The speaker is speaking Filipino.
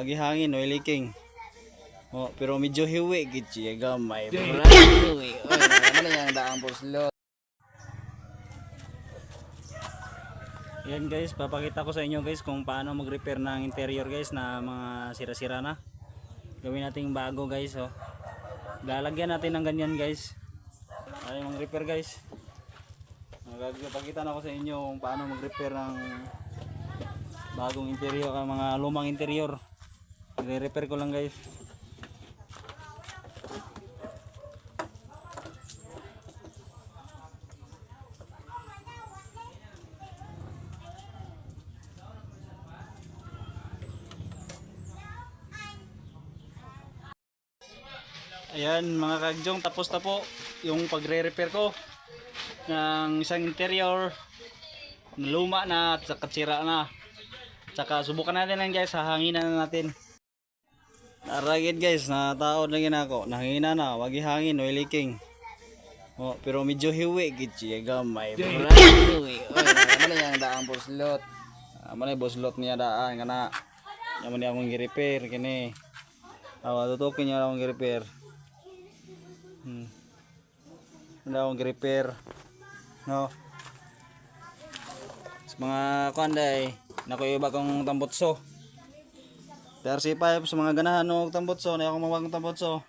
Lagi hangin, oil leaking. Oh, pero medyo hiwi gid siya gamay. Pero hiwi. Oy, ano yang daang buslot. Yan guys, papakita ko sa inyo guys kung paano mag-repair ng interior guys na mga sira-sira na. Gawin nating bago guys, oh. Lalagyan natin ng ganyan guys. Ay, mag-repair guys. Magpapakita na ako sa inyo kung paano mag-repair ng bagong interior, mga lumang interior. I-repair ko lang guys. Ayan mga kagjong, tapos na po yung pagre-repair ko ng isang interior na luma na at saka sira na. Tsaka subukan natin lang guys, hahanginan na natin. Aragid guys, nataod lang yun ako. Nahangina na, wag ihangin, oil leaking. Oh, pero medyo hiwi gid siya gamay. Pero hiwi. Oy, ano yang daang buslot. Amo na buslot niya daan kana. Amo ni akong gi-repair kini. Awa tutukin niya akong gi-repair. Ano akong gi-repair. No. Sa mga kuanday, nako iba kong tambotso. RC5 sa mga ganahan og tambotso, na akong mawag tambotso.